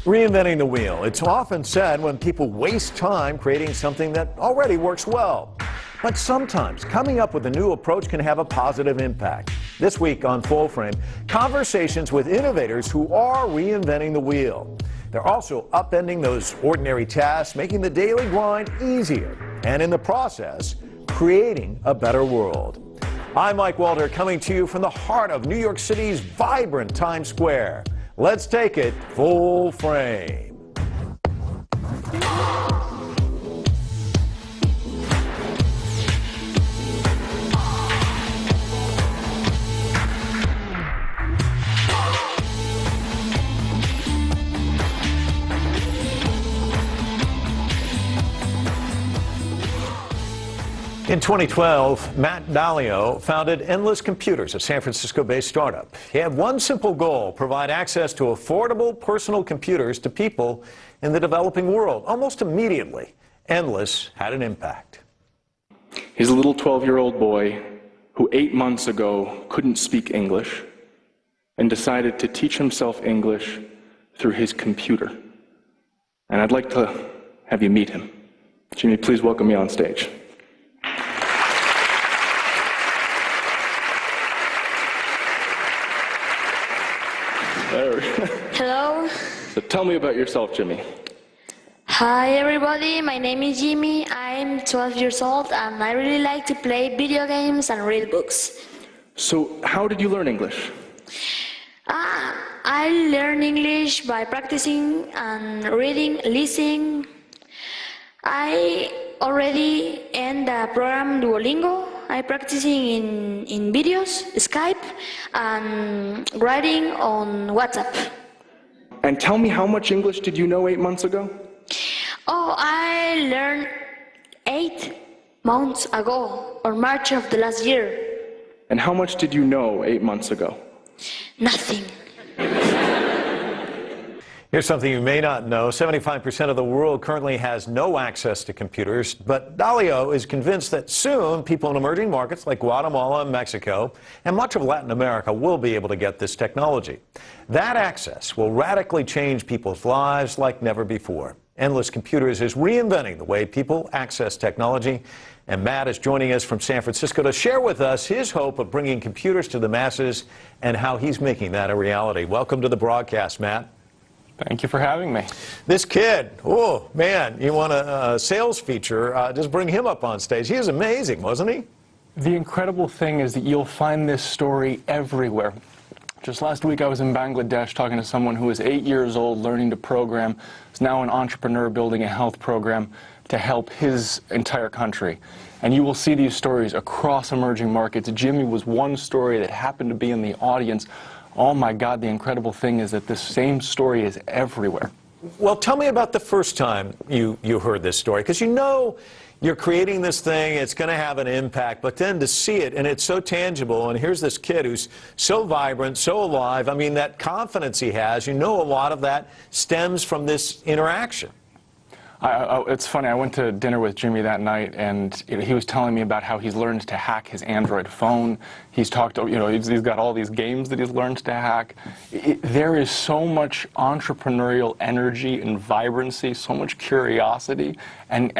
Reinventing the wheel. It's often said when people waste time creating something that already works well. But sometimes coming up with a new approach can have a positive impact. This week on Full Frame, conversations with innovators who are reinventing the wheel. They're also upending those ordinary tasks, making the daily grind easier, and in the process, creating a better world. I'm Mike Walter, coming to you from the heart of New York City's vibrant Times Square. Let's take it full frame. In 2012, Matt Dalio founded Endless Computers, a San Francisco-based startup. He had one simple goal: provide access to affordable personal computers to people in the developing world. Almost immediately, Endless had an impact. He's a little 12-year-old boy who 8 months ago couldn't speak English and decided to teach himself English through his computer. And I'd like to have you meet him. Jimmy, please welcome me on stage. Hello. So tell me about yourself, Jimmy. Hi everybody, my name is Jimmy. I'm 12 years old and I really like to play video games and read books. So how did you learn English? I learn English by practicing and reading, listening. I already end the program Duolingo. I'm practicing in videos, Skype, and writing on WhatsApp. And tell me, how much English did you know 8 months ago? Oh, I learned 8 months ago, or March of the last year. And how much did you know 8 months ago? Nothing. Here's something you may not know. 75% of the world currently has no access to computers, but Dalio is convinced that soon people in emerging markets like Guatemala and Mexico and much of Latin America will be able to get this technology. That access will radically change people's lives like never before. Endless Computers is reinventing the way people access technology, and Matt is joining us from San Francisco to share with us his hope of bringing computers to the masses and how he's making that a reality. Welcome to the broadcast, Matt. Thank you for having me. This kid, oh man, you want a sales feature, just bring him up on stage. He was amazing, wasn't he? The incredible thing is that you'll find this story everywhere. Just last week I was in Bangladesh talking to someone who was 8 years old, learning to program. He's now an entrepreneur building a health program to help his entire country. And you will see these stories across emerging markets. Jimmy was one story that happened to be in the audience. Oh my God, the incredible thing is that this same story is everywhere. Well, tell me about the first time you heard this story, because you know you're creating this thing, it's going to have an impact, but then to see it, and it's so tangible, and here's this kid who's so vibrant, so alive. I mean, that confidence he has, you know, a lot of that stems from this interaction. It's funny, I went to dinner with Jimmy that night, and he was telling me about how he's learned to hack his Android phone. He's talked, he's got all these games that he's learned to hack. There is so much entrepreneurial energy and vibrancy, so much curiosity, and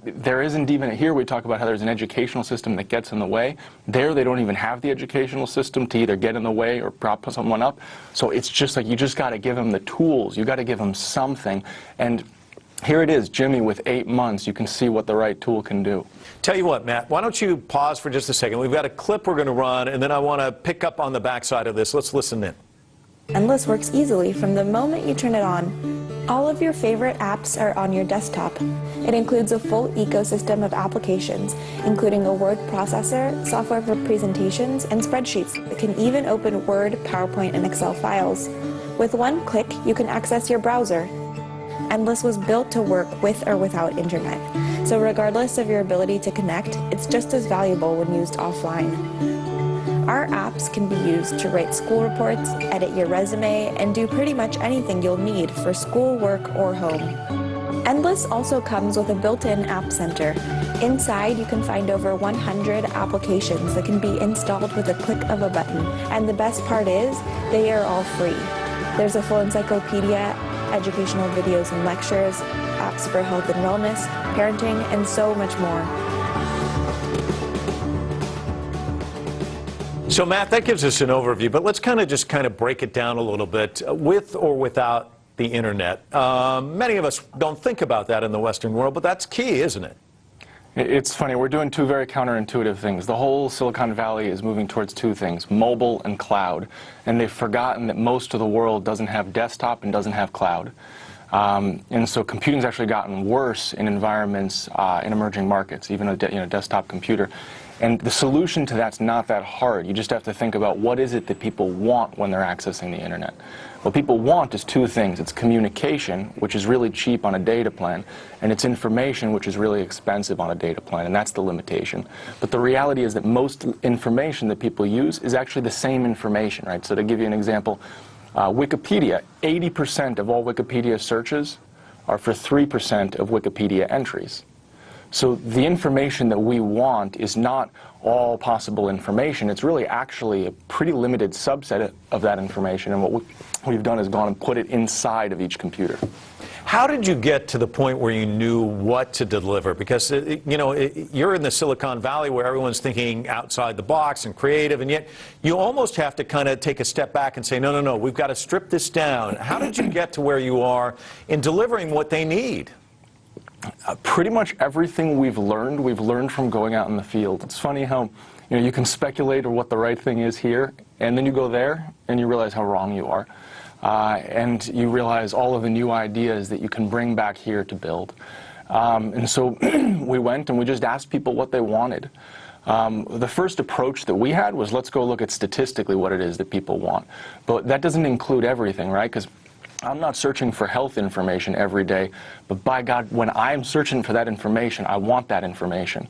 there isn't even, here we talk about how there's an educational system that gets in the way. There they don't even have the educational system to either get in the way or prop someone up. So it's just like, you just got to give them the tools, you got to give them something. And here it is, Jimmy, with 8 months, you can see what the right tool can do. Tell you what, Matt, why don't you pause for just a second? We've got a clip we're going to run, and then I want to pick up on the backside of this. Let's listen in. Endless works easily from the moment you turn it on. All of your favorite apps are on your desktop. It includes a full ecosystem of applications, including a word processor, software for presentations, and spreadsheets that can even open Word, PowerPoint, and Excel files. With one click, you can access your browser. Endless was built to work with or without internet, so regardless of your ability to connect, it's just as valuable when used offline. Our apps can be used to write school reports, edit your resume, and do pretty much anything you'll need for school, work, or home. Endless also comes with a built-in app center. Inside, you can find over 100 applications that can be installed with a click of a button, and the best part is, they are all free. There's a full encyclopedia educational videos and lectures, apps for health and wellness, parenting, and so much more. So Matt, that gives us an overview, but let's kind of break it down a little bit. With or without the internet, many of us don't think about that in the Western world, but that's key, isn't it? It's funny, we're doing two very counterintuitive things. The whole Silicon Valley is moving towards two things, mobile and cloud. And they've forgotten that most of the world doesn't have desktop and doesn't have cloud. And so computing's actually gotten worse in environments in emerging markets, even a desktop computer. And the solution to that's not that hard. You just have to think about what is it that people want when they're accessing the internet. What people want is two things. It's communication, which is really cheap on a data plan, and it's information, which is really expensive on a data plan, and that's the limitation. But the reality is that most information that people use is actually the same information, right? So to give you an example, Wikipedia, 80% of all Wikipedia searches are for 3% of Wikipedia entries. So the information that we want is not all possible information. It's really actually a pretty limited subset of that information, and what we've done is gone and put it inside of each computer. How did you get to the point where you knew what to deliver? Because, you're in the Silicon Valley where everyone's thinking outside the box and creative, and yet you almost have to kind of take a step back and say, no, no, no, we've got to strip this down. How did you get to where you are in delivering what they need? Pretty much everything we've learned from going out in the field. It's funny how you can speculate what the right thing is here, and then you go there and you realize how wrong you are. And you realize all of the new ideas that you can bring back here to build. And so we went and we just asked people what they wanted. The first approach that we had was, let's go look at statistically what it is that people want. But that doesn't include everything, right? Because I'm not searching for health information every day, but by God, when I'm searching for that information, I want that information.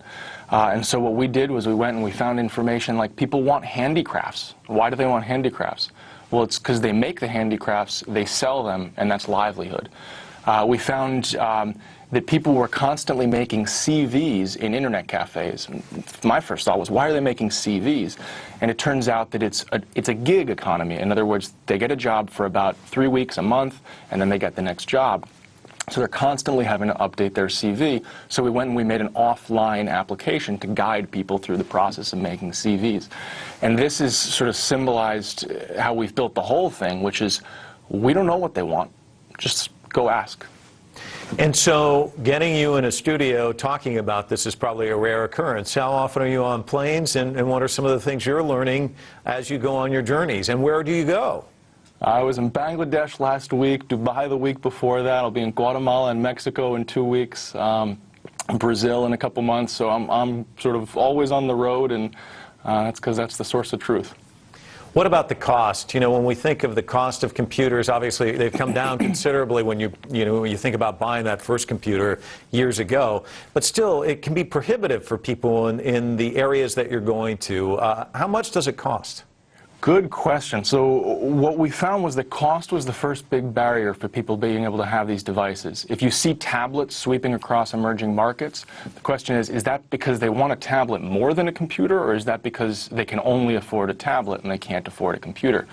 And so what we did was we went and we found information like people want handicrafts. Why do they want handicrafts? Well, it's because they make the handicrafts, they sell them, and that's livelihood. We found that people were constantly making CVs in internet cafes. My first thought was, why are they making CVs? And it turns out that it's a gig economy. In other words, they get a job for about 3 weeks, a month, and then they get the next job. So they're constantly having to update their CV. So we went and we made an offline application to guide people through the process of making CVs. And this is sort of symbolized how we've built the whole thing, which is we don't know what they want. Just go ask. And so getting you in a studio talking about this is probably a rare occurrence. How often are you on planes, and what are some of the things you're learning as you go on your journeys? And where do you go? I was in Bangladesh last week, Dubai the week before that. I'll be in Guatemala and Mexico in 2 weeks, Brazil in a couple months. So I'm sort of always on the road, and that's because that's the source of truth. What about the cost? When we think of the cost of computers, obviously they've come down considerably when you think about buying that first computer years ago. But still, it can be prohibitive for people in the areas that you're going to. How much does it cost? Good question. So what we found was that cost was the first big barrier for people being able to have these devices. If you see tablets sweeping across emerging markets, the question is that because they want a tablet more than a computer, or is that because they can only afford a tablet and they can't afford a computer?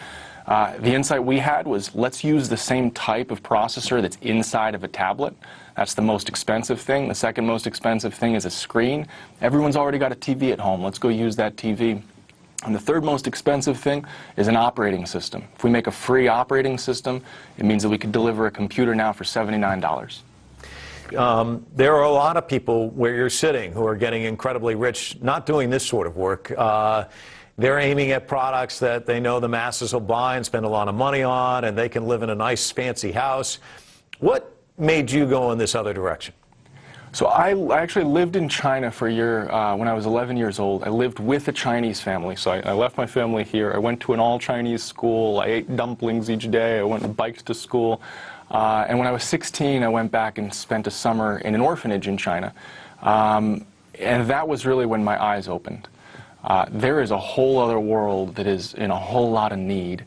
The insight we had was, let's use the same type of processor that's inside of a tablet. That's the most expensive thing. The second most expensive thing is a screen. Everyone's already got a TV at home. Let's go use that TV. And the third most expensive thing is an operating system. If we make a free operating system, it means that we could deliver a computer now for $79. There are a lot of people where you're sitting who are getting incredibly rich not doing this sort of work. They're aiming at products that they know the masses will buy and spend a lot of money on, and they can live in a nice, fancy house. What made you go in this other direction? So I actually lived in China for a year when I was 11 years old. I lived with a Chinese family. So I left my family here. I went to an all-Chinese school. I ate dumplings each day. I went and biked to school. And when I was 16, I went back and spent a summer in an orphanage in China. And that was really when my eyes opened. There is a whole other world that is in a whole lot of need.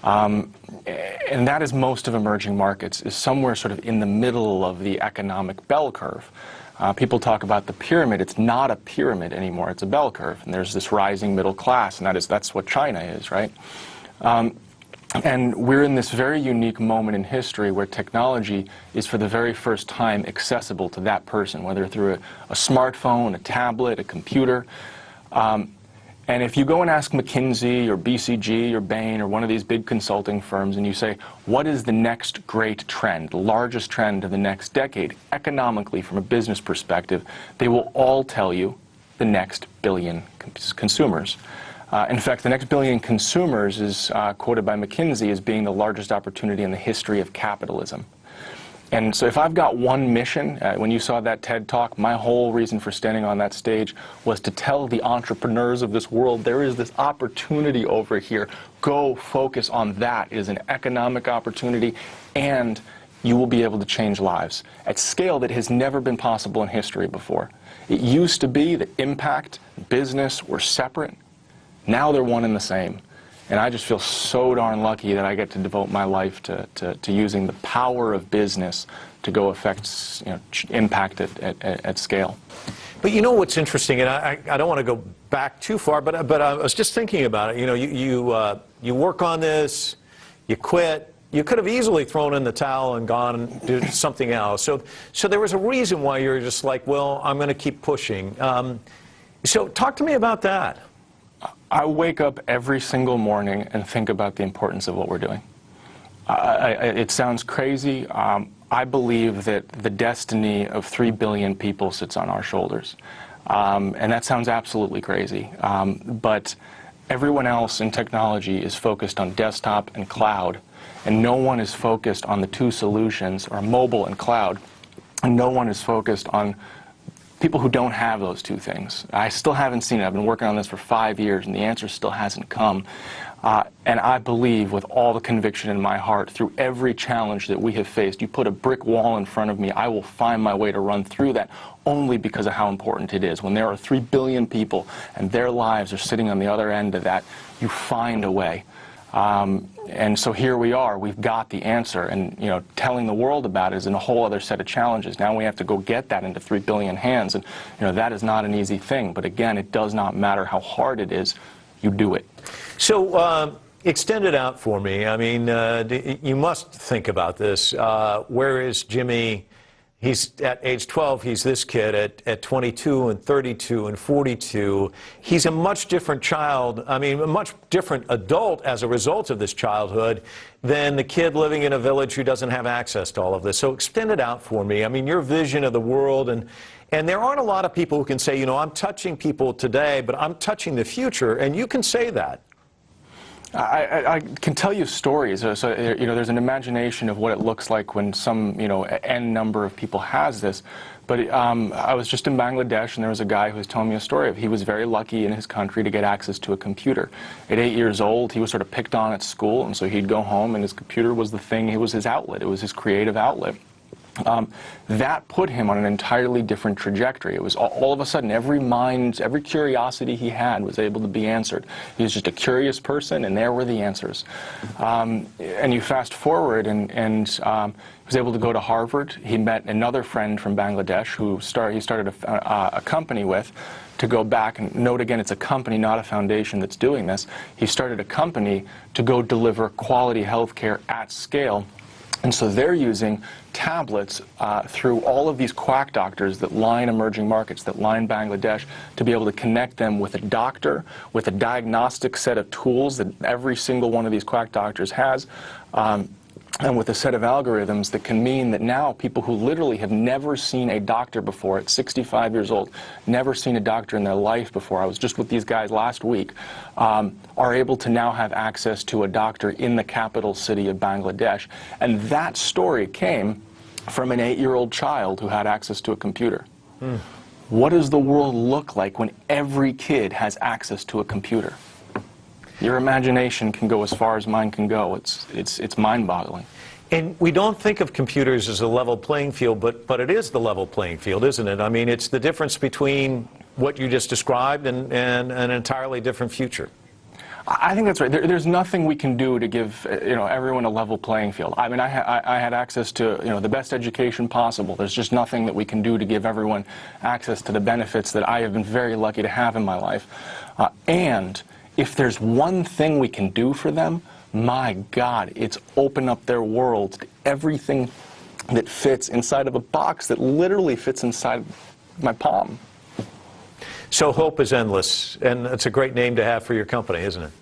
And that is most of emerging markets, is somewhere sort of in the middle of the economic bell curve. People talk about the pyramid. It's not a pyramid anymore. It's a bell curve. And there's this rising middle class, and that's what China is, right? And we're in this very unique moment in history where technology is for the very first time accessible to that person, whether through a smartphone, a tablet, a computer. And if you go and ask McKinsey or BCG or Bain or one of these big consulting firms and you say, what is the next great trend, the largest trend of the next decade, economically from a business perspective, they will all tell you the next billion consumers. In fact, the next billion consumers is quoted by McKinsey as being the largest opportunity in the history of capitalism. And so if I've got one mission, when you saw that TED Talk, my whole reason for standing on that stage was to tell the entrepreneurs of this world, there is this opportunity over here. Go focus on that. It is an economic opportunity, and you will be able to change lives at scale that has never been possible in history before. It used to be that impact, business were separate. Now they're one and the same. And I just feel so darn lucky that I get to devote my life to using the power of business to go affect, impact at scale. But you know what's interesting, and I don't want to go back too far, but I was just thinking about it. You work on this, you quit. You could have easily thrown in the towel and gone and do something else. So there was a reason why you're just like, well, I'm going to keep pushing. So talk to me about that. I wake up every single morning and think about the importance of what we're doing. It sounds crazy. I believe that the destiny of 3 billion people sits on our shoulders. And that sounds absolutely crazy. But everyone else in technology is focused on desktop and cloud, and no one is focused on the two solutions, or mobile and cloud, and no one is focused on people who don't have those two things. I still haven't seen it. I've been working on this for 5 years, and the answer still hasn't come. And I believe with all the conviction in my heart, through every challenge that we have faced, you put a brick wall in front of me, I will find my way to run through that, only because of how important it is. When there are 3 billion people and their lives are sitting on the other end of that, you find a way. And so here we are, we've got the answer, and telling the world about it is a whole other set of challenges. Now we have to go get that into 3 billion hands, and that is not an easy thing. But again, it does not matter how hard it is, you do it. So extend it out for me. I mean, you must think about this. Where is Jimmy? He's at age 12, he's this kid. At 22 and 32 and 42, he's a much different child, a much different adult as a result of this childhood than the kid living in a village who doesn't have access to all of this. So extend it out for me. Your vision of the world, and there aren't a lot of people who can say, I'm touching people today, but I'm touching the future, and you can say that. I can tell you stories. So there's an imagination of what it looks like when some n number of people has this. But I was just in Bangladesh, and there was a guy who was telling me a story of he was very lucky in his country to get access to a computer. At 8 years old, he was sort of picked on at school, and so he'd go home, and his computer was the thing. It was his outlet. It was his creative outlet. That put him on an entirely different trajectory. It was all of a sudden every curiosity he had was able to be answered. He was just a curious person, and there were the answers. And you fast forward, and he was able to go to Harvard. He met another friend from Bangladesh who he started a company with. To go back and note again, it's a company, not a foundation, that's doing this. He started a company to go deliver quality health care at scale. And so they're using tablets through all of these quack doctors that line emerging markets, that line Bangladesh, to be able to connect them with a doctor, with a diagnostic set of tools that every single one of these quack doctors has, and with a set of algorithms that can mean that now people who literally have never seen a doctor before, at 65 years old, never seen a doctor in their life before, I was just with these guys last week, are able to now have access to a doctor in the capital city of Bangladesh. And that story came from an 8-year-old child who had access to a computer. What does the world look like when every kid has access to a computer? Your imagination can go as far as mine can go. It's mind-boggling. And we don't think of computers as a level playing field, but it is the level playing field, isn't it? It's the difference between what you just described and an entirely different future. I think that's right. There's nothing we can do to give everyone a level playing field. I had access to the best education possible. There's just nothing that we can do to give everyone access to the benefits that I have been very lucky to have in my life. And if there's one thing we can do for them, my God, it's opened up their world to everything that fits inside of a box that literally fits inside my palm. So hope is endless, and it's a great name to have for your company, isn't it?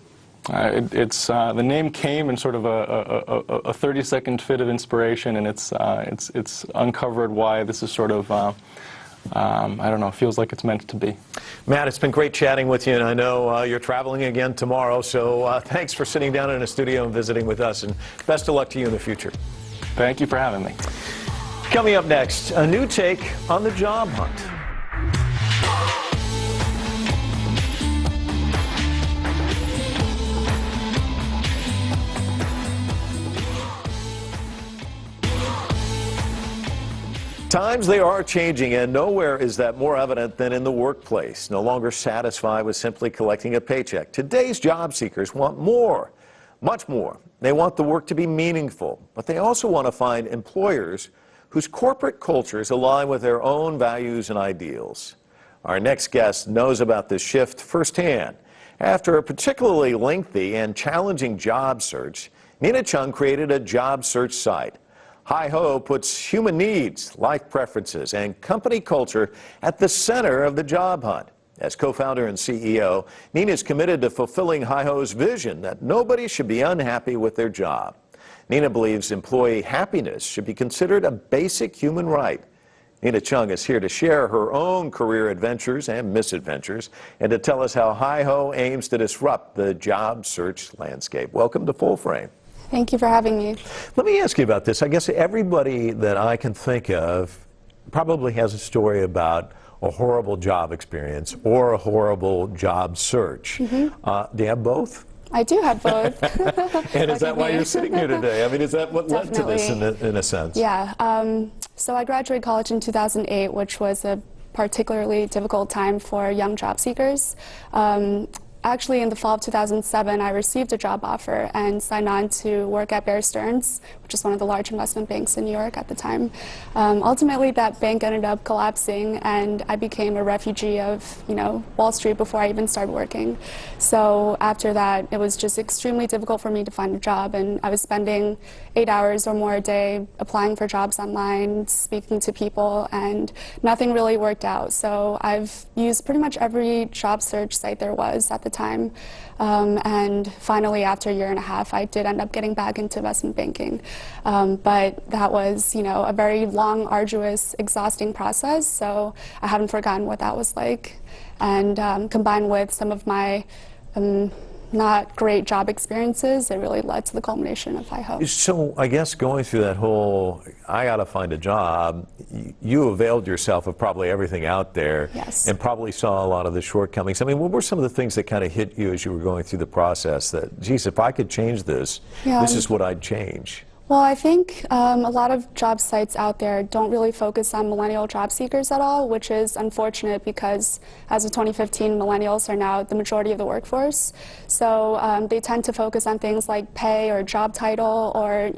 The name came in sort of a 30-second fit of inspiration, and it's uncovered why this is sort of I don't know, feels like it's meant to be. Matt, it's been great chatting with you, and I know you're traveling again tomorrow, so thanks for sitting down in a studio and visiting with us, and best of luck to you in the future. Thank you for having me. Coming up next, a new take on the job hunt. Times they are changing, and nowhere is that more evident than in the workplace. No longer satisfied with simply collecting a paycheck. Today's job seekers want more, much more. They want the work to be meaningful, but they also want to find employers whose corporate cultures align with their own values and ideals. Our next guest knows about this shift firsthand. After a particularly lengthy and challenging job search, Nina Chung created a job search site. Hi-Ho puts human needs, life preferences, and company culture at the center of the job hunt. As co-founder and CEO, Nina is committed to fulfilling Hi-Ho's vision that nobody should be unhappy with their job. Nina believes employee happiness should be considered a basic human right. Nina Chung is here to share her own career adventures and misadventures and to tell us how Hi-Ho aims to disrupt the job search landscape. Welcome to Full Frame. Thank you for having me. Let me ask you about this. I guess everybody that I can think of probably has a story about a horrible job experience or a horrible job search. Mm-hmm. Do you have both? I do have both. And is that why you're sitting here today? I mean, is that what led to this in a sense? Yeah. So I graduated college in 2008, which was a particularly difficult time for young job seekers. Actually, in the fall of 2007, I received a job offer and signed on to work at Bear Stearns, which is one of the large investment banks in New York at the time. Ultimately, that bank ended up collapsing, and I became a refugee of, Wall Street before I even started working. So after that, it was just extremely difficult for me to find a job, and I was spending 8 hours or more a day applying for jobs online, speaking to people, and nothing really worked out. So I've used pretty much every job search site there was at the time. And finally, after a year and a half, I did end up getting back into investment banking. But that was, a very long, arduous, exhausting process, so I haven't forgotten what that was like. And combined with some of my not great job experiences, it really led to the culmination of Hi-Ho. So I guess going through that whole, I got to find a job, you availed yourself of probably everything out there. Yes. And probably saw a lot of the shortcomings. I mean, what were some of the things that kind of hit you as you were going through the process that, geez, if I could change this, this is what I'd change? Well, I think a lot of job sites out there don't really focus on millennial job seekers at all, which is unfortunate because as of 2015, millennials are now the majority of the workforce. So they tend to focus on things like pay or job title or,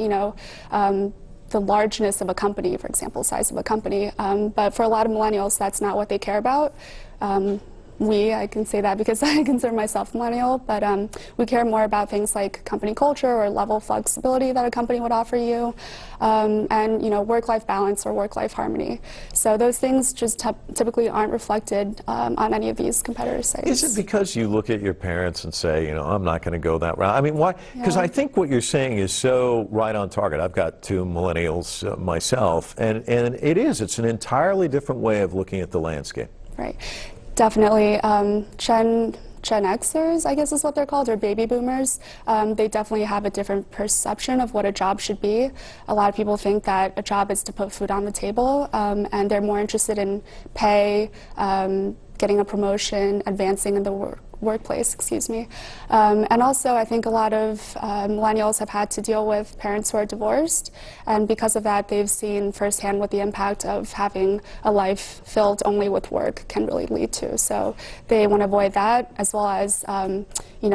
the largeness of a company, for example, size of a company. But for a lot of millennials, that's not what they care about. I can say that because I consider myself millennial, but we care more about things like company culture or level of flexibility that a company would offer you, and work-life balance or work-life harmony. So those things just typically aren't reflected on any of these competitor sites. Is it because you look at your parents and say, I'm not going to go that route? I mean, why? Because I think what you're saying is so right on target. I've got two millennials myself, and it's an entirely different way of looking at the landscape. Right. Definitely. Gen Xers, I guess is what they're called, or baby boomers, they definitely have a different perception of what a job should be. A lot of people think that a job is to put food on the table, and they're more interested in pay, getting a promotion, advancing in the workplace, and also I think a lot of millennials have had to deal with parents who are divorced, and because of that they've seen firsthand what the impact of having a life filled only with work can really lead to. So they want to avoid that, as well as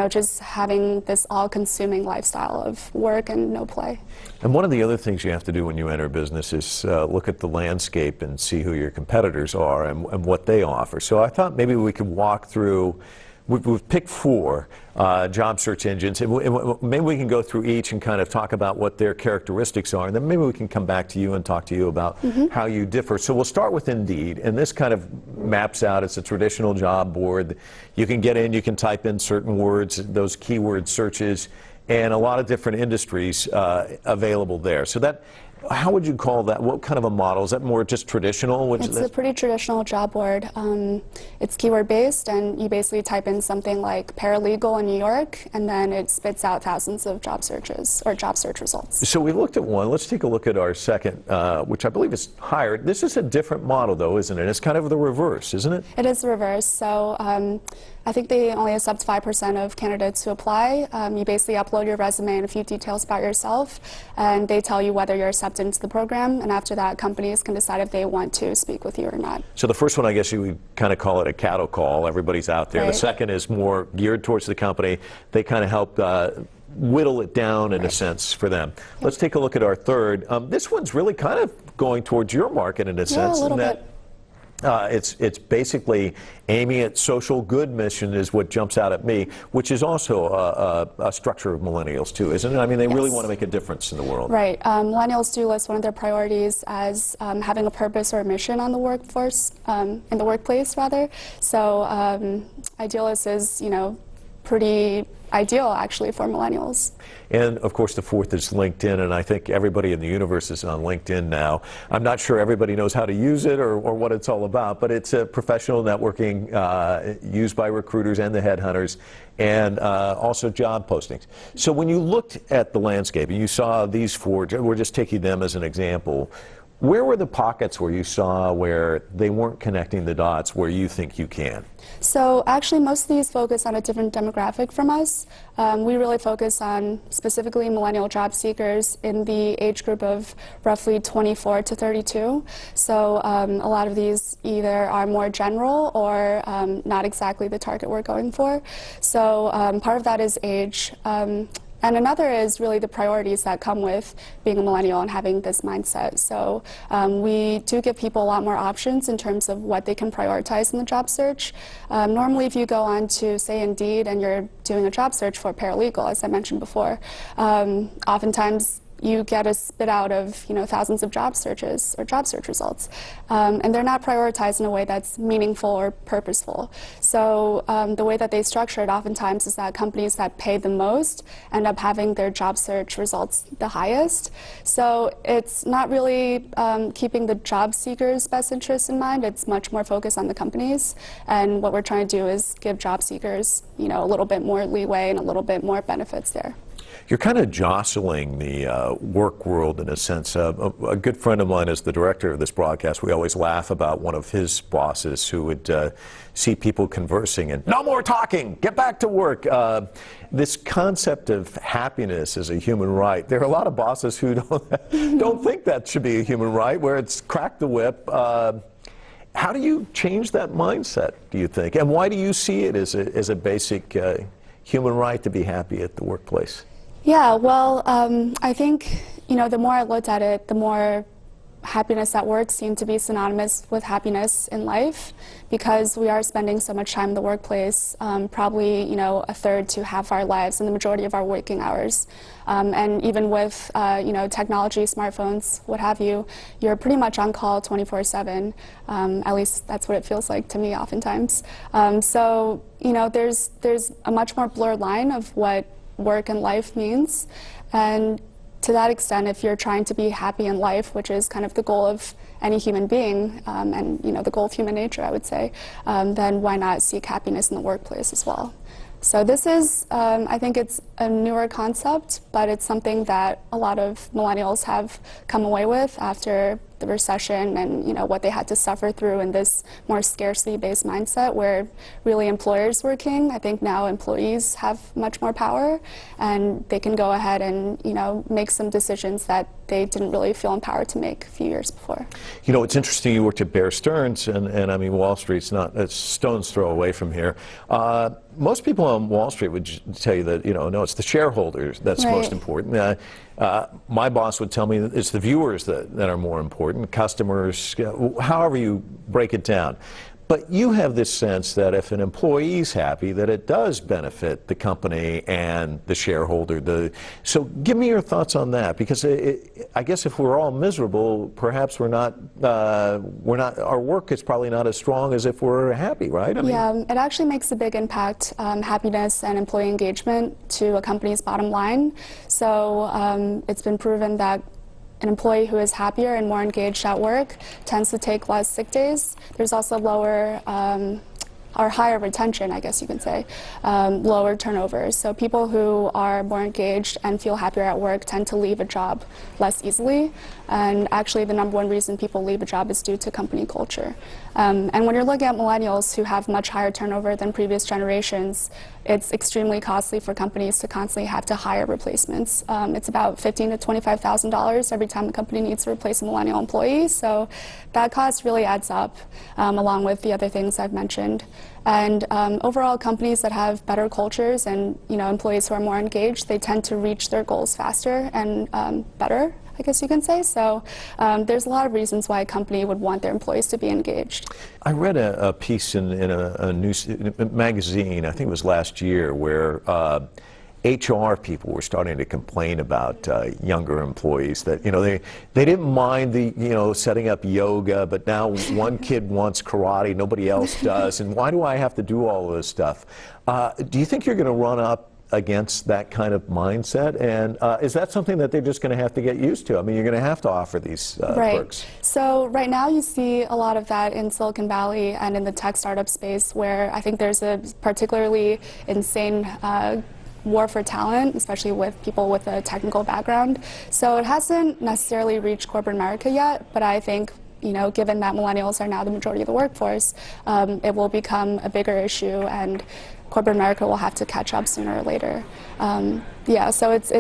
just having this all-consuming lifestyle of work and no play. And one of the other things you have to do when you enter business is look at the landscape and see who your competitors are and what they offer. So I thought maybe we could walk through we've picked 4 job search engines, and maybe we can go through each and kind of talk about what their characteristics are, and then maybe we can come back to you and talk to you about how you differ. So we'll start with Indeed, and this kind of maps out, it's a traditional job board. You can get in, you can type in certain words, those keyword searches, and a lot of different industries available there. So that, how would you call that? What kind of a model? Is that more just traditional? It's a pretty traditional job board. It's keyword based, and you basically type in something like paralegal in New York, and then it spits out thousands of job searches or job search results. So we looked at one. Let's take a look at our second, which I believe is higher. This is a different model, though, isn't it? It's kind of the reverse, isn't it? It is the reverse. So I think they only accept 5% of candidates who apply. You basically upload your resume and a few details about yourself, and they tell you whether you're accepted into the program, and after that, companies can decide if they want to speak with you or not. So the first one, I guess you would kind of call it a cattle call. Everybody's out there. Right. The second is more geared towards the company. They kind of help whittle it down in a sense for them. Yep. Let's take a look at our third. This one's really kind of going towards your market in a sense. A little bit. It's basically aiming at social good mission is what jumps out at me, which is also a structure of millennials too, isn't it? I mean, they really want to make a difference in the world. Right. Millennials do list one of their priorities as having a purpose or a mission on the workforce, in the workplace rather. So Idealist is, pretty ideal actually for millennials. And of course the fourth is LinkedIn, and I think everybody in the universe is on LinkedIn now. I'm not sure everybody knows how to use it or what it's all about, but it's a professional networking used by recruiters and the headhunters, and also job postings. So when you looked at the landscape and you saw these 4, we're just taking them as an example, where were the pockets where you saw where they weren't connecting the dots where you think you can? So actually most of these focus on a different demographic from us. We really focus on specifically millennial job seekers in the age group of roughly 24 to 32. So a lot of these either are more general or not exactly the target we're going for. So part of that is age. And another is really the priorities that come with being a millennial and having this mindset. So we do give people a lot more options in terms of what they can prioritize in the job search. Normally if you go on to, say, Indeed, and you're doing a job search for paralegal, as I mentioned before, oftentimes you get a spit out of thousands of job searches or job search results, and they're not prioritized in a way that's meaningful or purposeful. So the way that they structure it oftentimes is that companies that pay the most end up having their job search results the highest. So it's not really keeping the job seekers' best interests in mind. It's much more focused on the companies, and what we're trying to do is give job seekers a little bit more leeway and a little bit more benefits there. You're kind of jostling the work world in a sense. A good friend of mine is the director of this broadcast. We always laugh about one of his bosses who would see people conversing and, no more talking, get back to work. This concept of happiness as a human right, there are a lot of bosses who don't think that should be a human right, where it's crack the whip. How do you change that mindset, do you think? And why do you see it as a basic human right to be happy at the workplace? Yeah, well, I think, the more I looked at it, the more happiness at work seemed to be synonymous with happiness in life, because we are spending so much time in the workplace, probably, a third to half our lives and the majority of our working hours. And even with, technology, smartphones, what have you, you're pretty much on call 24/7. At least that's what it feels like to me oftentimes. So, there's a much more blurred line of what work and life means, and to that extent, if you're trying to be happy in life, which is kind of the goal of any human being, and the goal of human nature, I would say, then why not seek happiness in the workplace as well? So this is, I think it's a newer concept, but it's something that a lot of millennials have come away with after the recession and what they had to suffer through in this more scarcity-based mindset where really employers were king. I think now employees have much more power, and they can go ahead and make some decisions that they didn't really feel empowered to make a few years before. It's interesting you worked at Bear Stearns, and I mean Wall Street's not a stone's throw away from here. Most people on Wall Street would tell you that no, it's the shareholders that's right. most important. My boss would tell me that it's the viewers that are more important, customers, however you break it down. But you have this sense that if an employee's happy, that it does benefit the company and the shareholder. So give me your thoughts on that, because I guess if we're all miserable, perhaps our work is probably not as strong as if we're happy, right? I mean, yeah, it actually makes a big impact, happiness and employee engagement, to a company's bottom line. So it's been proven that an employee who is happier and more engaged at work tends to take less sick days. There's also lower or higher retention, I guess you can say, lower turnover. So people who are more engaged and feel happier at work tend to leave a job less easily. And actually the #1 reason people leave a job is due to company culture. And when you're looking at millennials who have much higher turnover than previous generations, it's extremely costly for companies to constantly have to hire replacements. It's about $15,000 to $25,000 every time a company needs to replace a millennial employee. So that cost really adds up, along with the other things I've mentioned. And overall, companies that have better cultures and employees who are more engaged, they tend to reach their goals faster and better, I guess you can say. So there's a lot of reasons why a company would want their employees to be engaged. I read a piece in a news magazine, I think it was last year, where HR people were starting to complain about younger employees, that they didn't mind the setting up yoga, but now one kid wants karate, nobody else does, and why do I have to do all of this stuff? Do you think you're going to run up against that kind of mindset, and is that something that they're just going to have to get used to? I mean, you're going to have to offer these perks. So right now you see a lot of that in Silicon Valley and in the tech startup space, where I think there's a particularly insane war for talent, especially with people with a technical background. So it hasn't necessarily reached corporate America yet, but I think given that millennials are now the majority of the workforce, it will become a bigger issue, and corporate America will have to catch up sooner or later. Yeah, so it's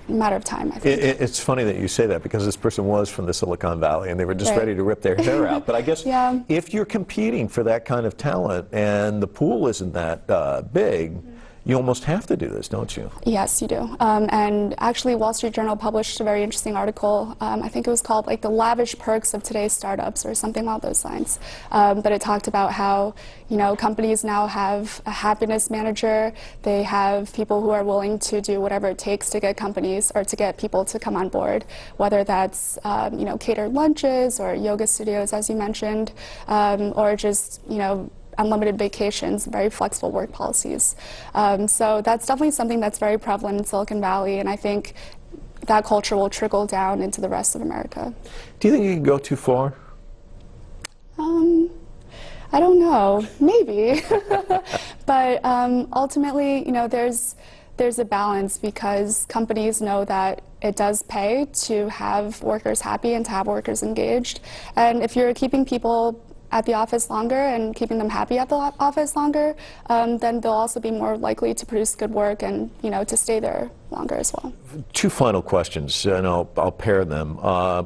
a matter of time, I think. It's funny that you say that, because this person was from the Silicon Valley and they were just ready to rip their hair out. But I guess if you're competing for that kind of talent and the pool isn't that big, you almost have to do this, don't you? Yes, you do. And actually, Wall Street Journal published a very interesting article. I think it was called like "The Lavish Perks of Today's Startups" or something along those lines. But it talked about how companies now have a happiness manager. They have people who are willing to do whatever it takes to get companies or to get people to come on board, whether that's catered lunches or yoga studios, as you mentioned, or just unlimited vacations, very flexible work policies. So that's definitely something that's very prevalent in Silicon Valley, and I think that culture will trickle down into the rest of America. Do you think you can go too far? I don't know, maybe. But ultimately, there's a balance, because companies know that it does pay to have workers happy and to have workers engaged. And if you're keeping people at the office longer and keeping them happy at the office longer, then they'll also be more likely to produce good work and to stay there longer as well. Two final questions, and I'll pair them.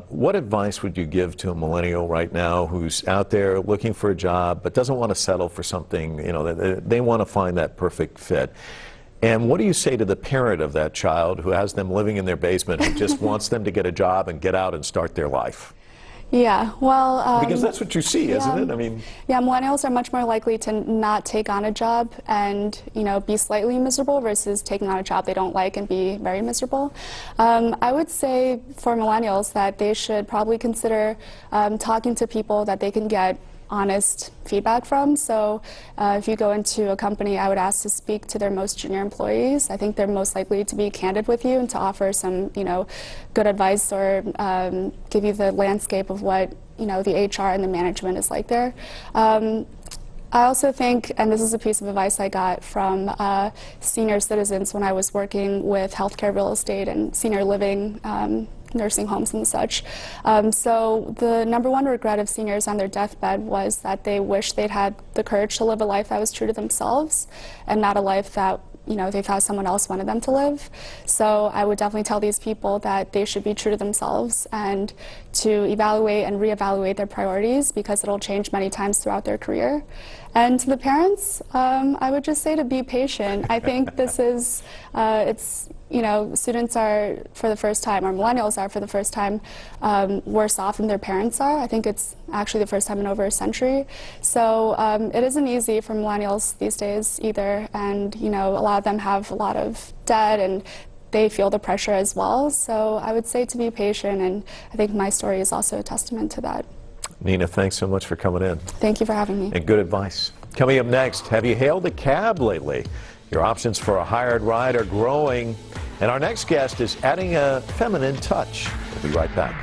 What advice would you give to a millennial right now who's out there looking for a job but doesn't want to settle for something, they want to find that perfect fit? And what do you say to the parent of that child who has them living in their basement, who just wants them to get a job and get out and start their life? Yeah, well... because that's what you see, isn't it? I mean... Yeah, millennials are much more likely to not take on a job and, be slightly miserable versus taking on a job they don't like and be very miserable. I would say for millennials that they should probably consider talking to people that they can get honest feedback from. So if you go into a company, I would ask to speak to their most junior employees. I think they're most likely to be candid with you and to offer some, good advice or give you the landscape of what, the HR and the management is like there. I also think, and this is a piece of advice I got from senior citizens when I was working with healthcare real estate and senior living nursing homes and such. So the #1 regret of seniors on their deathbed was that they wish they'd had the courage to live a life that was true to themselves and not a life that they thought someone else wanted them to live. So I would definitely tell these people that they should be true to themselves and to evaluate and reevaluate their priorities because it'll change many times throughout their career. And to the parents, I would just say to be patient. I think this is, students are for the first time, or millennials are for the first time, worse off than their parents are. I think it's actually the first time in over a century. So it isn't easy for millennials these days either, and a lot of them have a lot of debt and they feel the pressure as well. So I would say to be patient, and I think my story is also a testament to that. Nina, thanks so much for coming in. Thank you for having me. And good advice. Coming up next, have you hailed a cab lately? Your options for a hired ride are growing. And our next guest is adding a feminine touch. We'll be right back.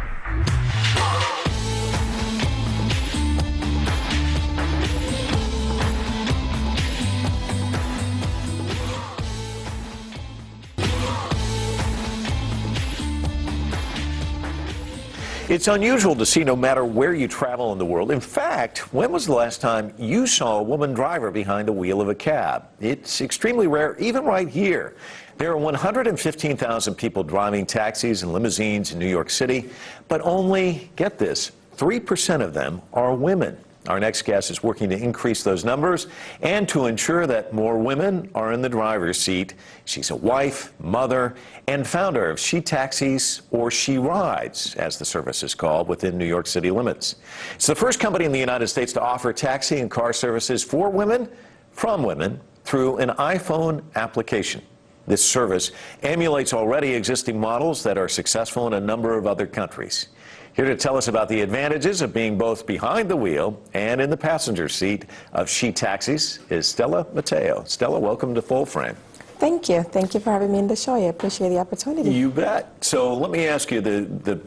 It's unusual to see no matter where you travel in the world. In fact, when was the last time you saw a woman driver behind the wheel of a cab? It's extremely rare, even right here. There are 115,000 people driving taxis and limousines in New York City, but only, get this, 3% of them are women. Our next guest is working to increase those numbers and to ensure that more women are in the driver's seat. She's a wife, mother, and founder of She Taxis, or She Rides, as the service is called, within New York City limits. It's the first company in the United States to offer taxi and car services for women, from women, through an iPhone application. This service emulates already existing models that are successful in a number of other countries. Here to tell us about the advantages of being both behind the wheel and in the passenger seat of She Taxis is Stella Mateo. Stella, welcome to Full Frame. Thank you. Thank you for having me in the show. I appreciate the opportunity. You bet. So let me ask you the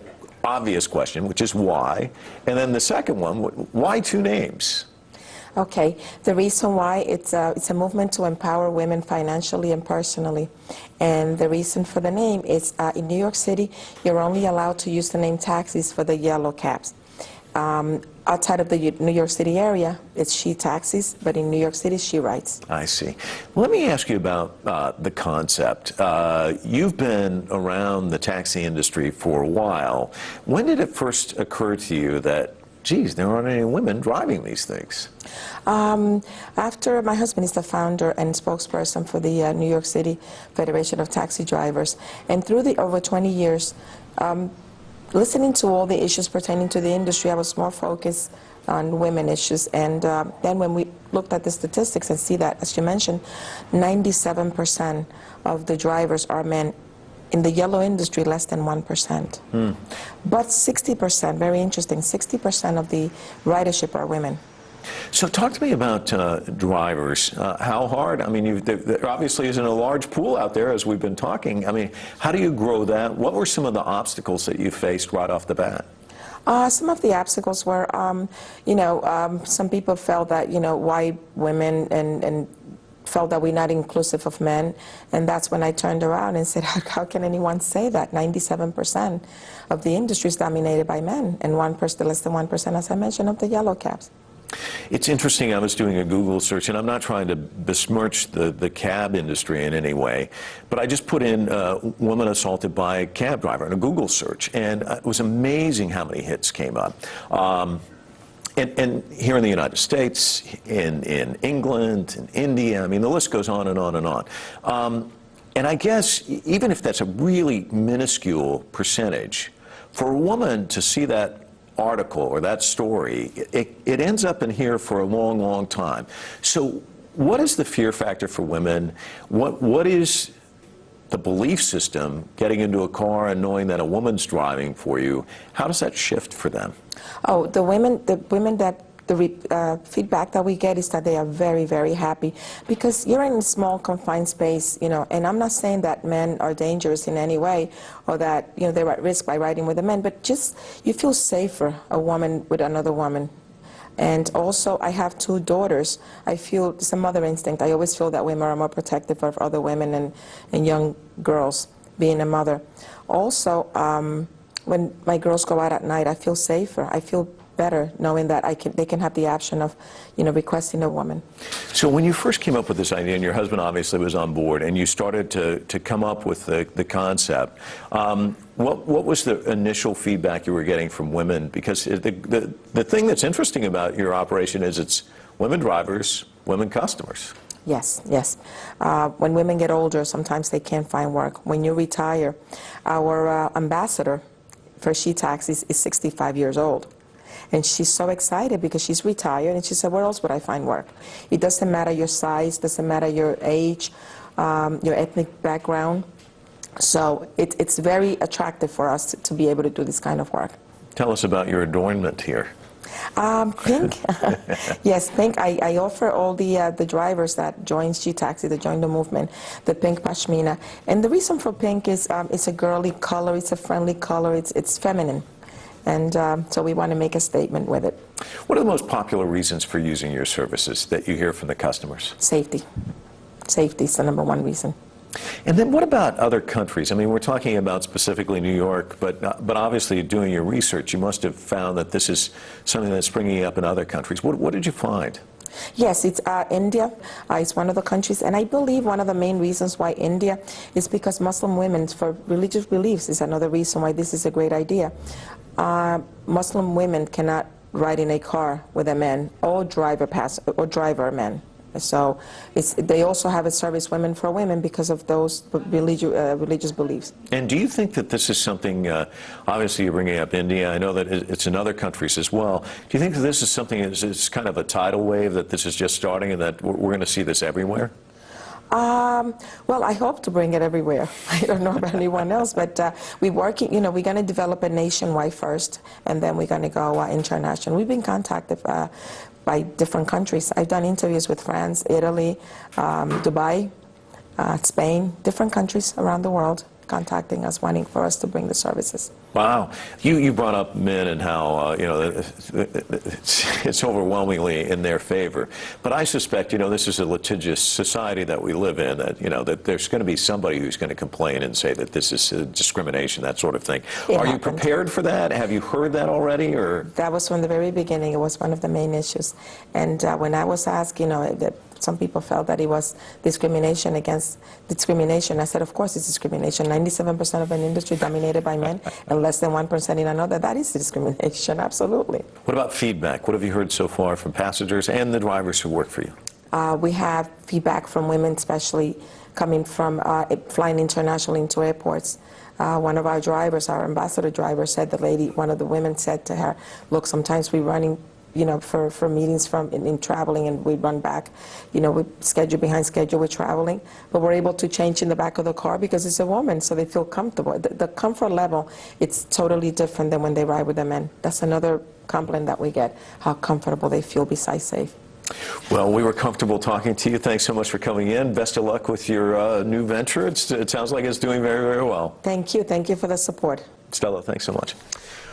obvious question, which is why? And then the second one, why two names? Okay, the reason why it's a movement to empower women financially and personally. And the reason for the name is in New York City, you're only allowed to use the name taxis for the yellow cabs. Outside of the New York City area, it's She Taxis, but in New York City, She Rides. I see. Let me ask you about the concept. You've been around the taxi industry for a while. When did it first occur to you that, geez, there aren't any women driving these things? After my husband is the founder and spokesperson for the New York City Federation of Taxi Drivers, and through the over 20 years, listening to all the issues pertaining to the industry, I was more focused on women issues. And then when we looked at the statistics and see that, as you mentioned, 97% of the drivers are men. In the yellow industry, less than 1%. But 60%, very interesting, 60% of the ridership are women. So talk to me about drivers. How hard? I mean, there obviously isn't a large pool out there, as we've been talking. I mean, how do you grow that? What were some of the obstacles that you faced right off the bat? Some of the obstacles were, some people felt that, why women and felt that we're not inclusive of men, and that's when I turned around and said, how can anyone say that? 97% of the industry is dominated by men, and less than 1%, as I mentioned, of the yellow cabs. It's interesting, I was doing a Google search, and I'm not trying to besmirch the cab industry in any way, but I just put in woman assaulted by a cab driver in a Google search, and it was amazing how many hits came up. And here in the United States, in England, in India, I mean, the list goes on and on and on. And I guess even if that's a really minuscule percentage, for a woman to see that article or that story, it ends up in here for a long, long time. So what is the fear factor for women? What is the belief system getting into a car and knowing that a woman's driving for you? How does that shift for them? Oh, the women that the feedback that we get is that they are very, very happy, because you're in a small confined space, and I'm not saying that men are dangerous in any way or that, they're at risk by riding with the men, but just you feel safer, a woman with another woman. And also, I have two daughters. I feel it's a mother instinct. I always feel that women are more protective of other women and young girls, being a mother. Also, when my girls go out at night, I feel safer. I feel better knowing that they can have the option of, requesting a woman. So when you first came up with this idea, and your husband obviously was on board, and you started to come up with the concept, what was the initial feedback you were getting from women? Because the thing that's interesting about your operation is it's women drivers, women customers. Yes, yes. When women get older, sometimes they can't find work. When you retire, our ambassador for She Taxis is 65 years old. And she's so excited because she's retired, and she said, where else would I find work? It doesn't matter your size, doesn't matter your age, your ethnic background. So it's very attractive for us to be able to do this kind of work. Tell us about your adornment here. Pink. Yes, pink. I offer all the drivers that join She Taxi, that join the movement, the pink pashmina. And the reason for pink is it's a girly color, it's a friendly color, it's feminine. And so we want to make a statement with it. What are the most popular reasons for using your services that you hear from the customers? Safety. Safety is the #1 reason. And then what about other countries? I mean, we're talking about specifically New York, but obviously doing your research, you must have found that this is something that's springing up in other countries. What did you find? Yes, it's India. It's one of the countries, and I believe one of the main reasons why India is because Muslim women, for religious beliefs, is another reason why this is a great idea. Muslim women cannot ride in a car with a man or driver a man. So they also have a service women for women because of those religious beliefs. And do you think that this is something, obviously you're bringing up India, I know that it's in other countries as well. Do you think that this is something that's kind of a tidal wave, that this is just starting and that we're going to see this everywhere? Well, I hope to bring it everywhere. I don't know about anyone else, but we're working, we're going to develop it nationwide first, and then we're going to go international. We've been contacted by different countries. I've done interviews with France, Italy, Dubai, Spain, different countries around the world contacting us, wanting for us to bring the services. Wow. You brought up men and how, it's overwhelmingly in their favor. But I suspect, this is a litigious society that we live in, that, that there's going to be somebody who's going to complain and say that this is discrimination, that sort of thing. Are you prepared for that? Have you heard that already? Or? That was from the very beginning. It was one of the main issues. And when I was asked, that some people felt that it was discrimination. I said, of course it's discrimination. 97% of an industry dominated by men and less than 1% in another. That is discrimination, absolutely. What about feedback? What have you heard so far from passengers and the drivers who work for you? We have feedback from women, especially coming from flying internationally into airports. One of our drivers, our ambassador driver, said one of the women said to her, look, sometimes we're running for meetings in traveling, and we run back, we schedule behind schedule, we're traveling, but we're able to change in the back of the car because it's a woman, so they feel comfortable. The comfort level, it's totally different than when they ride with a man. That's another compliment that we get, how comfortable they feel besides safe. Well, we were comfortable talking to you. Thanks so much for coming in. Best of luck with your new venture. It sounds like it's doing very, very well. Thank you. Thank you for the support. Stella, thanks so much.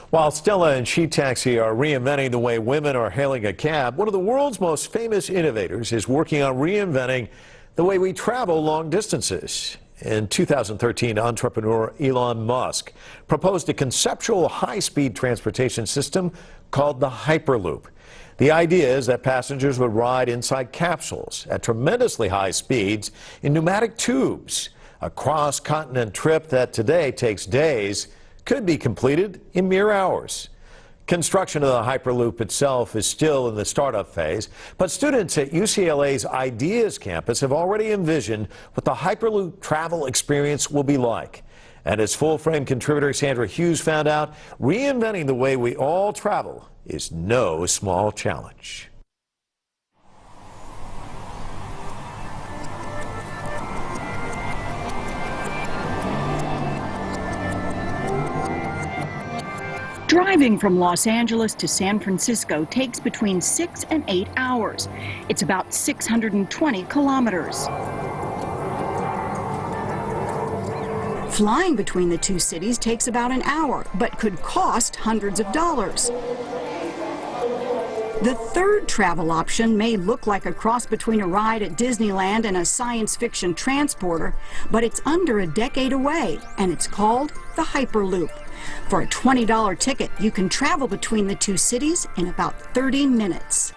While Stella and She Taxi are reinventing the way women are hailing a cab, one of the world's most famous innovators is working on reinventing the way we travel long distances. In 2013, entrepreneur Elon Musk proposed a conceptual high-speed transportation system called the Hyperloop. The idea is that passengers would ride inside capsules at tremendously high speeds in pneumatic tubes. A cross-continent trip that today takes days could be completed in mere hours. Construction of the Hyperloop itself is still in the startup phase, but students at UCLA's Ideas campus have already envisioned what the Hyperloop travel experience will be like. And as full-frame contributor Sandra Hughes found out, reinventing the way we all travel is no small challenge. Driving from Los Angeles to San Francisco takes between 6 and 8 hours. It's about 620 kilometers. Flying between the two cities takes about an hour, but could cost hundreds of dollars. The third travel option may look like a cross between a ride at Disneyland and a science fiction transporter, but it's under a decade away, and it's called the Hyperloop. For a $20 ticket, you can travel between the two cities in about 30 minutes.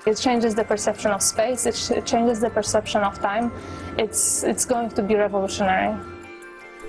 It changes the perception of space, it changes the perception of time. It's going to be revolutionary.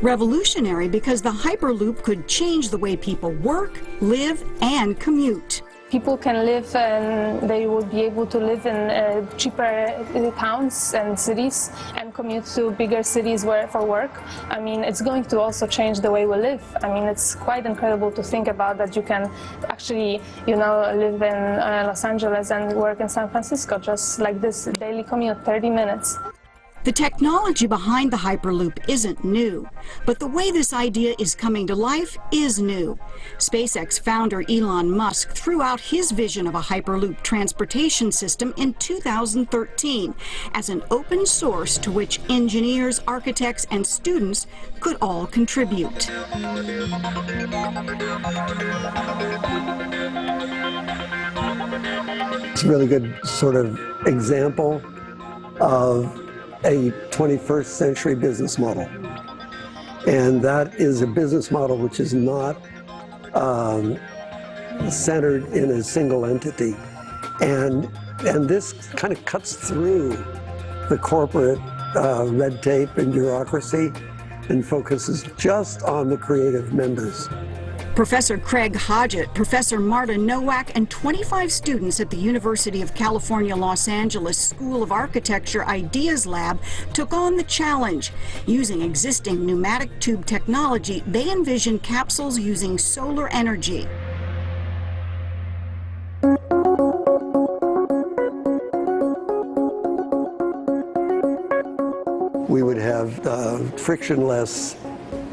Revolutionary because the Hyperloop could change the way people work, live, and commute. People can live and they will be able to live in cheaper towns and cities and commute to bigger cities for work. I mean, it's going to also change the way we live. I mean, it's quite incredible to think about that you can actually, live in Los Angeles and work in San Francisco, just like this daily commute, 30 minutes. The technology behind the Hyperloop isn't new, but the way this idea is coming to life is new. SpaceX founder Elon Musk threw out his vision of a Hyperloop transportation system in 2013 as an open source to which engineers, architects, and students could all contribute. It's a really good sort of example of a 21st century business model. And that is a business model which is not centered in a single entity. And this kind of cuts through the corporate red tape and bureaucracy and focuses just on the creative members. Professor Craig Hodgett, Professor Marta Nowak, and 25 students at the University of California, Los Angeles School of Architecture Ideas Lab took on the challenge. Using existing pneumatic tube technology, they envisioned capsules using solar energy. We would have frictionless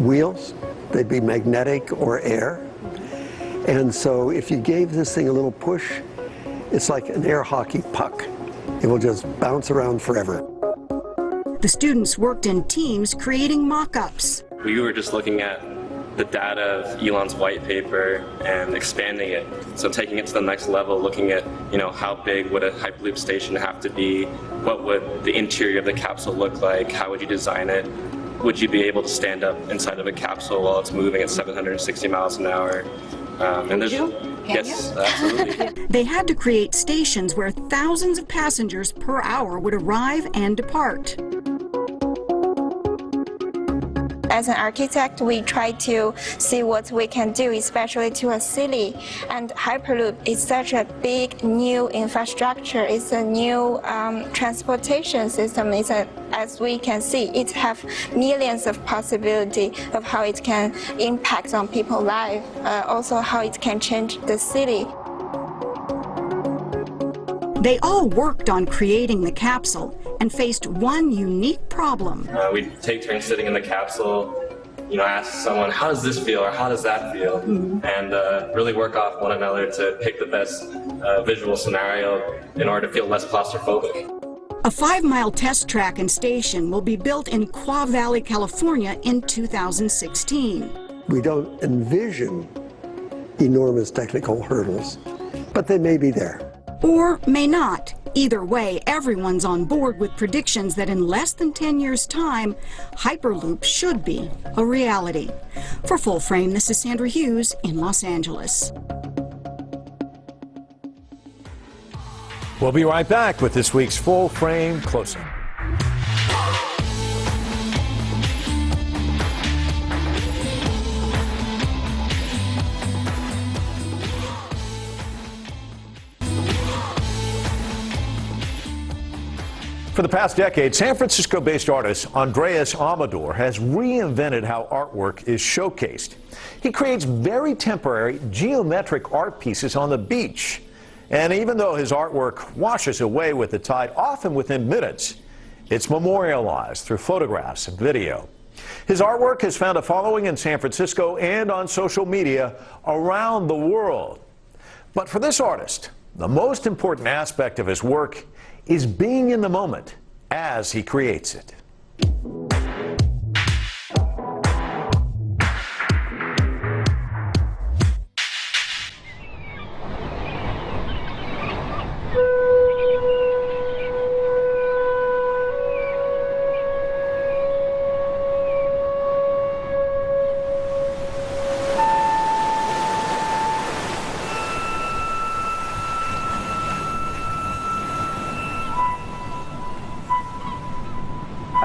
wheels. They'd be magnetic or air. And so if you gave this thing a little push, it's like an air hockey puck. It will just bounce around forever. The students worked in teams creating mock-ups. We were just looking at the data of Elon's white paper and expanding it. So taking it to the next level, looking at, how big would a Hyperloop station have to be? What would the interior of the capsule look like? How would you design it? Would you be able to stand up inside of a capsule while it's moving at 760 miles an hour? Yes, absolutely. They had to create stations where thousands of passengers per hour would arrive and depart. As an architect, we try to see what we can do, especially to a city. And Hyperloop is such a big new infrastructure. It's a new transportation system. As we can see, it has millions of possibilities of how it can impact on people's lives, also how it can change the city. They all worked on creating the capsule and faced one unique problem. We'd take turns sitting in the capsule, ask someone, how does this feel or how does that feel? And really work off one another to pick the best visual scenario in order to feel less claustrophobic. A 5-mile test track and station will be built in Quah Valley, California in 2016. We don't envision enormous technical hurdles, but they may be there. Or may not. Either way, everyone's on board with predictions that in less than 10 years' time, Hyperloop should be a reality. For Full Frame, this is Sandra Hughes in Los Angeles. We'll be right back with this week's Full Frame Close-Up. For the past decade, San Francisco-based artist Andreas Amador has reinvented how artwork is showcased. He creates very temporary geometric art pieces on the beach. And even though his artwork washes away with the tide, often within minutes, it's memorialized through photographs and video. His artwork has found a following in San Francisco and on social media around the world. But for this artist, the most important aspect of his work is being in the moment as he creates it.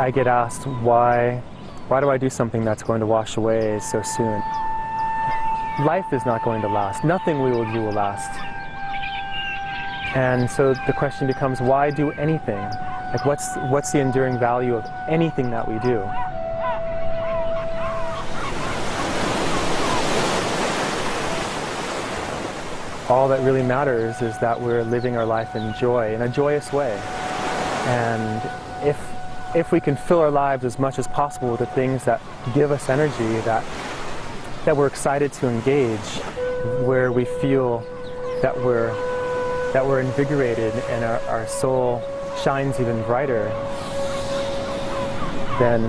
I get asked why do I do something that's going to wash away so soon? Life is not going to last. Nothing we will do will last. And so the question becomes, why do anything? Like, what's the enduring value of anything that we do? All that really matters is that we're living our life in joy, in a joyous way. And if we can fill our lives as much as possible with the things that give us energy, that we're excited to engage, where we feel that we're invigorated and our soul shines even brighter, then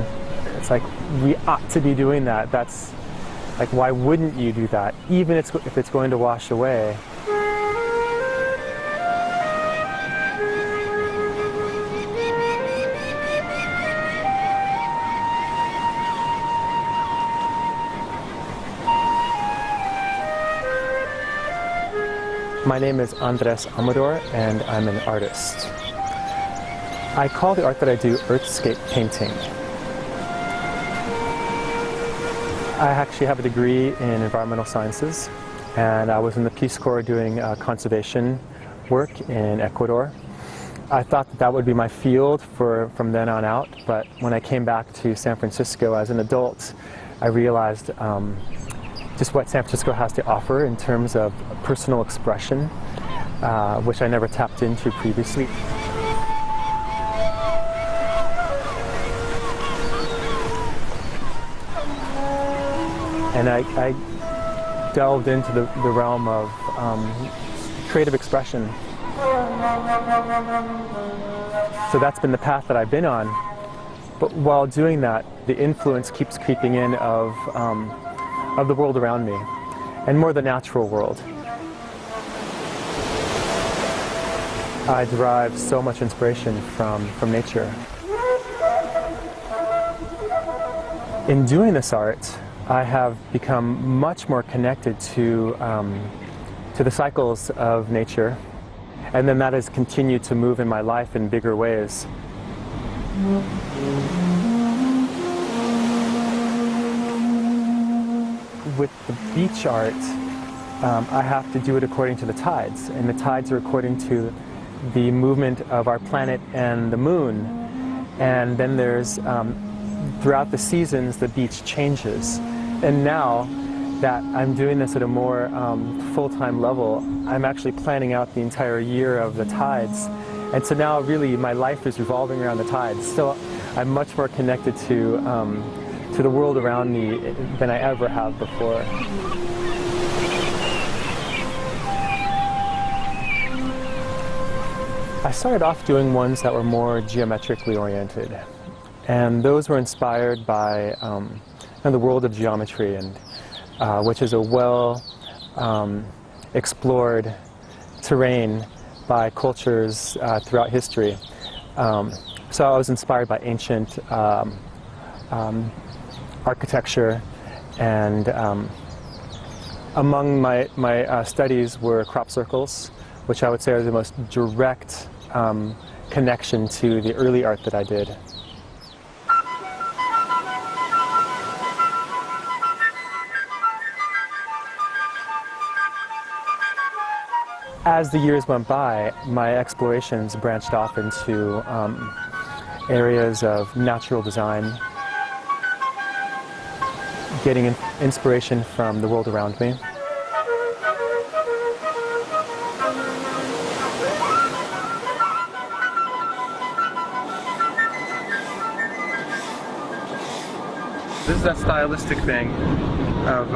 it's like we ought to be doing that. That's like, why wouldn't you do that, even if it's going to wash away? My name is Andres Amador, and I'm an artist. I call the art that I do earthscape painting. I actually have a degree in environmental sciences, and I was in the Peace Corps doing conservation work in Ecuador. I thought that would be my field from then on out, but when I came back to San Francisco as an adult, I realized just what San Francisco has to offer in terms of personal expression, which I never tapped into previously. And I delved into the realm of creative expression. So that's been the path that I've been on. But while doing that, the influence keeps creeping in of the world around me, and more the natural world. I derive so much inspiration from nature. In doing this art, I have become much more connected to the cycles of nature, and then that has continued to move in my life in bigger ways. With the beach art, I have to do it according to the tides, and the tides are according to the movement of our planet and the moon. And then there's, throughout the seasons, the beach changes. And now that I'm doing this at a more full-time level, I'm actually planning out the entire year of the tides. And so now really my life is revolving around the tides. So I'm much more connected to the world around me than I ever have before. I started off doing ones that were more geometrically oriented, and those were inspired by the world of geometry, and which is a well explored terrain by cultures throughout history. So I was inspired by ancient architecture, and among my studies were crop circles, which I would say are the most direct connection to the early art that I did. As the years went by, my explorations branched off into areas of natural design, getting inspiration from the world around me. This is that stylistic thing of,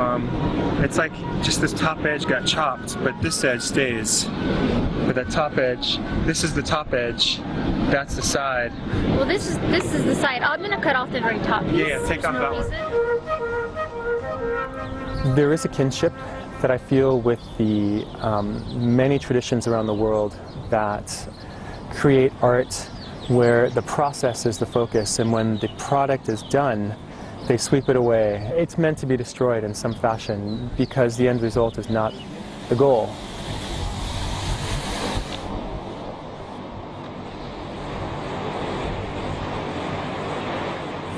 it's like just this top edge got chopped, but this edge stays. But that top edge, this is the top edge, that's the side. Well, this is the side. I'm gonna cut off the very top piece. Yeah, take off that one. There is a kinship that I feel with the many traditions around the world that create art where the process is the focus, and when the product is done, they sweep it away. It's meant to be destroyed in some fashion because the end result is not the goal.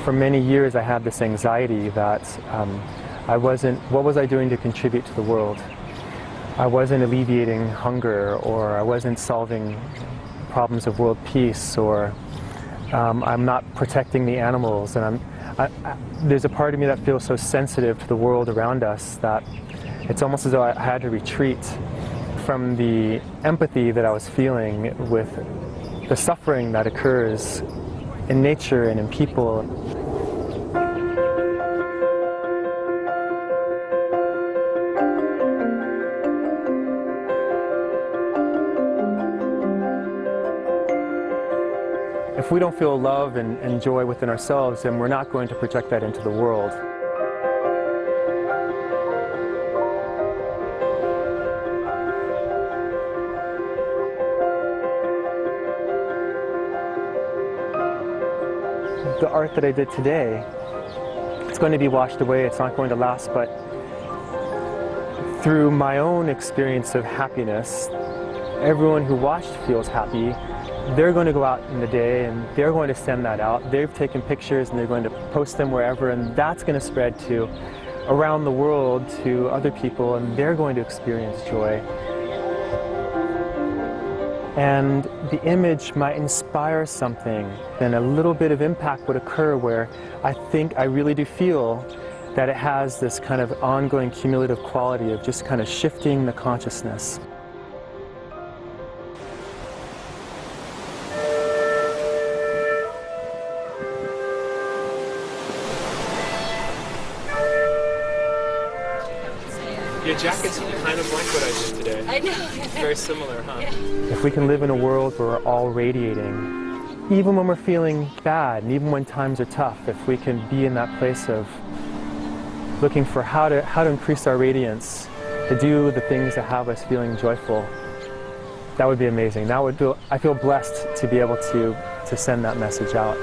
for many years I had this anxiety that what was I doing to contribute to the world? I wasn't alleviating hunger, or I wasn't solving problems of world peace, or I'm not protecting the animals, and there's a part of me that feels so sensitive to the world around us that it's almost as though I had to retreat from the empathy that I was feeling with the suffering that occurs in nature and in people. If we don't feel love and joy within ourselves, then we're not going to project that into the world. The art that I did today, it's going to be washed away, it's not going to last, but through my own experience of happiness, everyone who watched feels happy. They're going to go out in the day and they're going to send that out. They've taken pictures and they're going to post them wherever, and that's going to spread to around the world to other people, and they're going to experience joy. And the image might inspire something, then a little bit of impact would occur where I really do feel that it has this kind of ongoing cumulative quality of just kind of shifting the consciousness. Your jacket's kind of like what I did today. I know. It's very similar, huh? If we can live in a world where we're all radiating, even when we're feeling bad, and even when times are tough, if we can be in that place of looking for how to increase our radiance, to do the things that have us feeling joyful, that would be amazing. I feel blessed to be able to send that message out.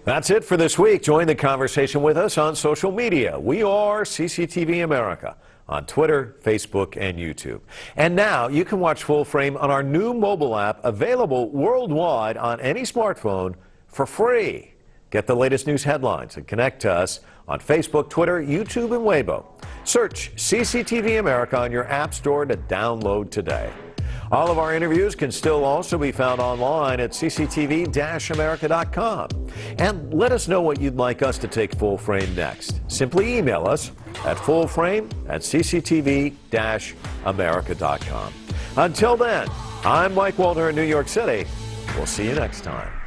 That's it for this week. Join the conversation with us on social media. We are CCTV America on Twitter, Facebook, and YouTube. And now you can watch Full Frame on our new mobile app, available worldwide on any smartphone for free. Get the latest news headlines and connect to us on Facebook, Twitter, YouTube, and Weibo. Search CCTV America on your app store to download today. All of our interviews can still also be found online at cctv-america.com. And let us know what you'd like us to take Full Frame next. Simply email us at fullframe@cctv-america.com. Until then, I'm Mike Walter in New York City. We'll see you next time.